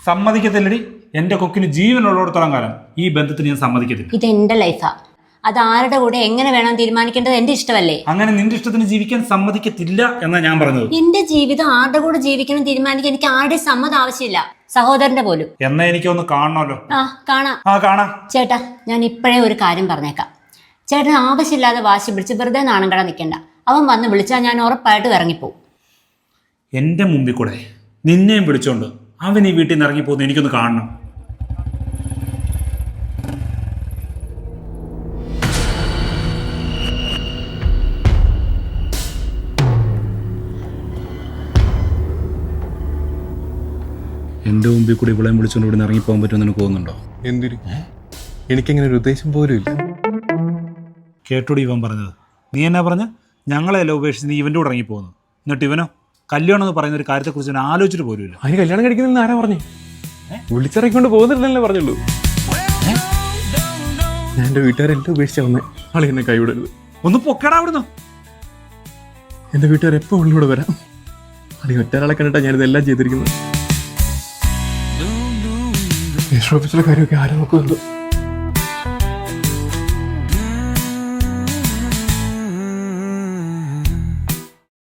സമ്മതിക്കത്തില്ലടി. എന്റെ കൊക്കിന് ജീവനുള്ളിടത്തോളം കാലം ഈ ബന്ധത്തിന് ഞാൻ സമ്മതിക്കത്തില്ല. ഇത് എന്റെ ലൈഫാ. അത് ആരുടെ കൂടെ എങ്ങനെ വേണം തീരുമാനിക്കേണ്ടത് എന്റെ ഇഷ്ടമല്ലേ? അങ്ങനെ നിന്റെ ഇഷ്ടത്തിന് ജീവിക്കാൻ സമ്മതിക്കത്തില്ല എന്നാ ഞാൻ പറഞ്ഞത്. എന്റെ ജീവിതം ആരുടെ കൂടെ ജീവിക്കണം തീരുമാനിക്കാൻ എനിക്ക് ആരുടെ സമ്മതം ആവശ്യമില്ല, സഹോദരന്റെ പോലും. എന്നാ എനിക്കൊന്ന് കാണണമല്ലോ. കാണാം. ചേട്ടാ, ഞാൻ ഇപ്പോഴേ ഒരു കാര്യം പറഞ്ഞേക്കാം. ചേട്ടൻ ആവശ്യമില്ലാതെ വാശി പിടിച്ച് വെറുതെ നാണം കട നിൽക്കണ്ട. അവൻ വന്ന് വിളിച്ചാൽ ഞാൻ ഉറപ്പായിട്ട് ഇറങ്ങിപ്പോവും. എന്റെ മുമ്പിൽ കൂടെ നിന്നെയും വിളിച്ചോണ്ട് അവൻ ഈ വീട്ടിൽ നിന്ന് ഇറങ്ങിപ്പോകുന്നു എനിക്കൊന്ന് കാണണം. എന്റെ മുമ്പിൽ കൂടി ഇവിടെ വിളിച്ചോണ്ട് ഇവിടെ ഇറങ്ങിപ്പോകാൻ പറ്റുമെന്ന് എനിക്ക് തോന്നുന്നുണ്ടോ? എന്തിന്? എനിക്കങ്ങനെ ഒരു ഉദ്ദേശം പോലും ഇല്ല. കേട്ടോടി ഇവൻ പറഞ്ഞത്? നീ എന്നാ പറഞ്ഞ? ഞങ്ങളെല്ലാം ഉപേക്ഷിച്ച് നീ ഇവന്റെ കൂടെ ഇറങ്ങിപ്പോകുന്നു. എന്നിട്ട് ഇവനോ കല്യാണം എന്ന് പറയുന്ന ഒരു കാര്യത്തെക്കുറിച്ച് ഞാൻ ആലോചിച്ചിട്ട് പോലും ഇല്ല. അതിന് കല്യാണം കഴിക്കുന്നില്ല ആരാ പറഞ്ഞു? വിളിച്ചിറങ്ങിക്കൊണ്ട് പോകുന്നില്ലല്ലേ പറഞ്ഞുള്ളൂ. ഞാൻ എന്റെ വീട്ടുകാരെല്ലാം ഉപേക്ഷിച്ച വന്നേ. ആളെ എന്നെ കൈവിടരുത്. ഒന്ന് പൊക്കടാ അവിടുന്ന്. എന്റെ വീട്ടുകാർ എപ്പോ ഉള്ളിലൂടെ വരാം. ആളെ ഒറ്റരാളെ കണ്ടിട്ടാ ഞാനിതെല്ലാം ചെയ്തിരിക്കുന്നത്. ഓഫീസിലെ കാര്യമൊക്കെ ആരും നോക്കുന്നുണ്ടോ?